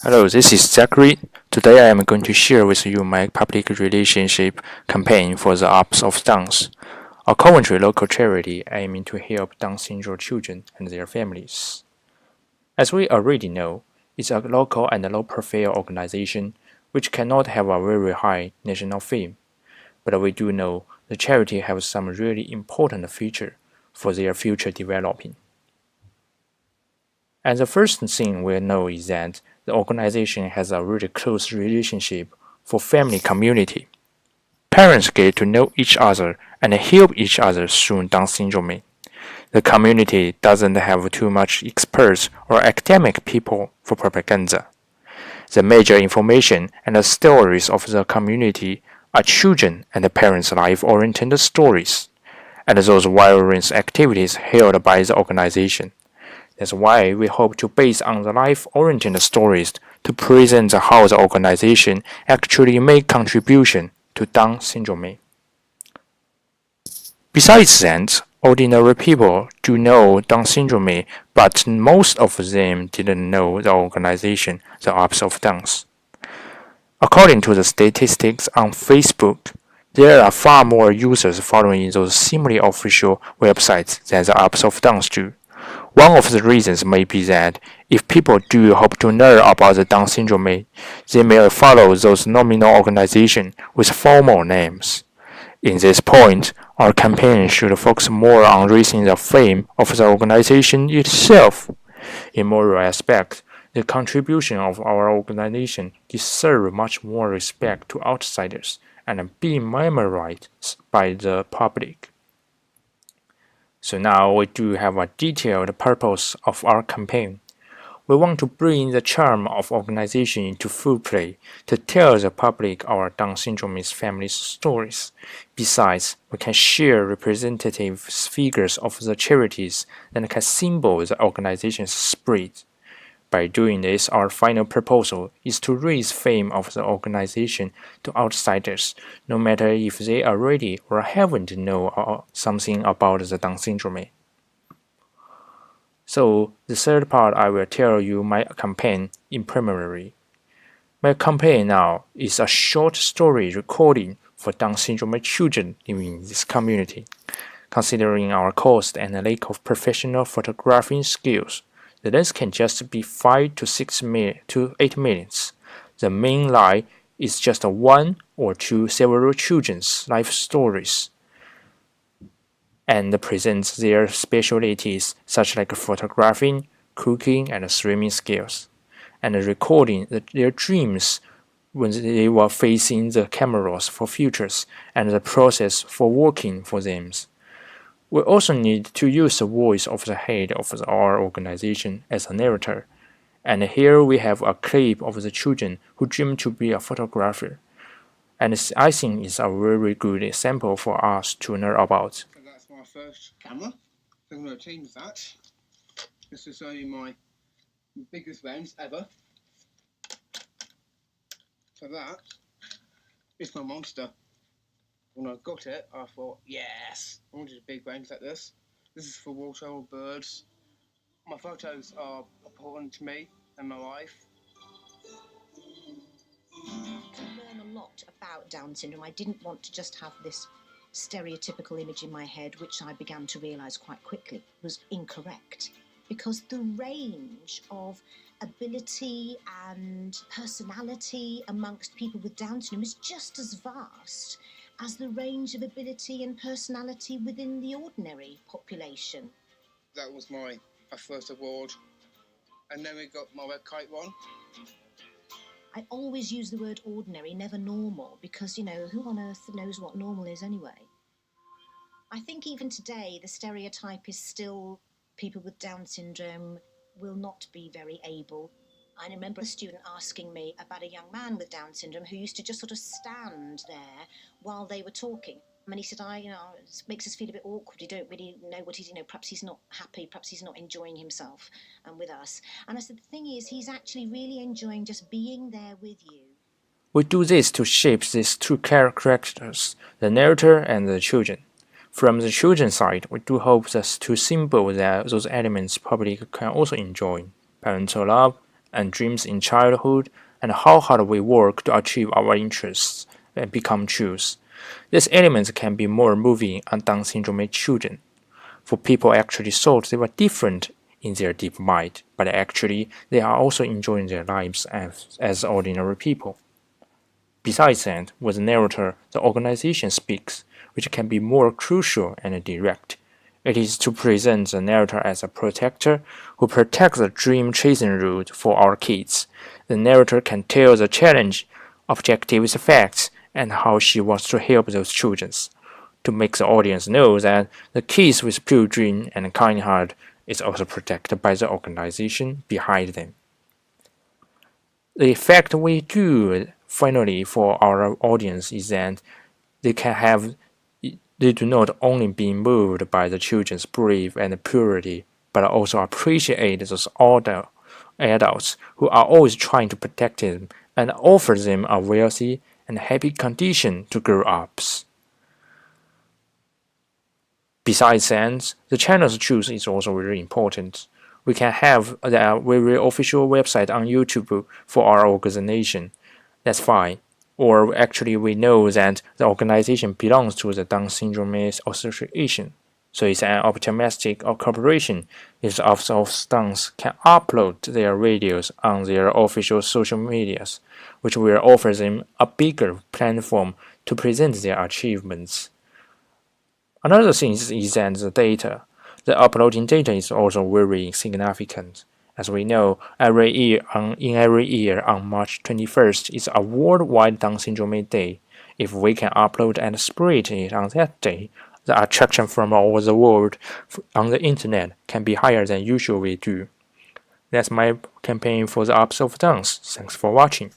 Hello, this is Zachary. Today I am going to share with you my public relationship campaign for the Ups of Downs, a Coventry local charity aiming to help Down syndrome children and their families. As we already know, it's a local and low-profile organization which cannot have a very high national fame, but we do know the charity has some really important features for their future developing. And the first thing we know is that the organization has a really close relationship for family community. Parents get to know each other and help each other through Down syndrome. The community doesn't have too much experts or academic people for propaganda. The major information and the stories of the community are children and parents' life-oriented stories, and those violence activities held by the organization. That's why we hope to base on the life-oriented stories to present how the organization actually make contribution to Down syndrome. Besides that, ordinary people do know Down syndrome, but most of them didn't know the organization, the Ups of Downs. According to the statistics on Facebook, there are far more users following those semi-official websites than the Ups of Downs do. One of the reasons may be that if people do hope to learn about the Down syndrome, they may follow those nominal organizations with formal names. In this point, our campaign should focus more on raising the fame of the organization itself. In moral aspect, the contribution of our organization deserves much more respect to outsiders and being memorized by the public. So now we do have a detailed purpose of our campaign. We want to bring the charm of organization into full play to tell the public our Down syndrome family stories. Besides, we can share representative figures of the charities that can symbol the organization's spirit. By doing this, our final proposal is to raise fame of the organization to outsiders, no matter if they already or haven't know something about the Down syndrome. So, the third part I will tell you my campaign in preliminary. My campaign now is a short story recording for Down syndrome children living in this community. Considering our cost and the lack of professional photographing skills, the length can just be 5 to 8 minutes. The main line is just one or two several children's life stories and presents their specialties such like photographing, cooking, and swimming skills, and recording their dreams when they were facing the cameras for futures and the process for working for them. We also need to use the voice of the head of our organization as a narrator. And here we have a clip of the children who dream to be a photographer. And I think it's a very good example for us to learn about. So that's my first camera. So I'm going to change that. This is only my biggest lens ever. So that is my monster. When I got it, I thought, yes, I wanted a big range like this. This is for waterfowl birds. My photos are important to me and my life. To learn a lot about Down syndrome, I didn't want to just have this stereotypical image in my head, which I began to realise quite quickly was incorrect. Because the range of ability and personality amongst people with Down syndrome is just as vast as the range of ability and personality within the ordinary population. That was my first award. And then we got my red kite one. I always use the word ordinary, never normal, because, who on earth knows what normal is anyway? I think even today the stereotype is still people with Down syndrome will not be very able. I remember a student asking me about a young man with Down syndrome who used to just sort of stand there while they were talking. And he said, it makes us feel a bit awkward. We don't really know what he's, perhaps he's not happy, perhaps he's not enjoying himself with us. And I said, the thing is, he's actually really enjoying just being there with you. We do this to shape these two characters, the narrator and the children. From the children's side, we do hope that to symbol that those elements public can also enjoy: parental love, and dreams in childhood, and how hard we work to achieve our interests and become truths. These elements can be more moving on Down syndrome children, for people actually thought they were different in their deep mind, but actually they are also enjoying their lives as ordinary people. Besides that, with the narrator, the organization speaks, which can be more crucial and direct. It is to present the narrator as a protector who protects the dream chasing route for our kids. The narrator can tell the challenge, objective facts, and how she wants to help those children, to make the audience know that the kids with pure dream and kind heart is also protected by the organization behind them. The effect we do finally for our audience is that they do not only be moved by the children's brave and purity, but also appreciate those older adults who are always trying to protect them and offer them a wealthy and happy condition to grow up. Besides that, the channel's truth is also very important. We can have a very official website on YouTube for our organization. That's fine. Or actually we know that the organization belongs to the Down Syndrome Association. So it's an optimistic corporation if the Office of Downs can upload their videos on their official social medias, which will offer them a bigger platform to present their achievements. Another thing is that the data. The uploading data is also very significant. As we know, every year on March 21st is a worldwide Down Syndrome Day. If we can upload and spread it on that day, the attraction from all over the world on the internet can be higher than usual we do. That's my campaign for the Ups of Downs. Thanks for watching.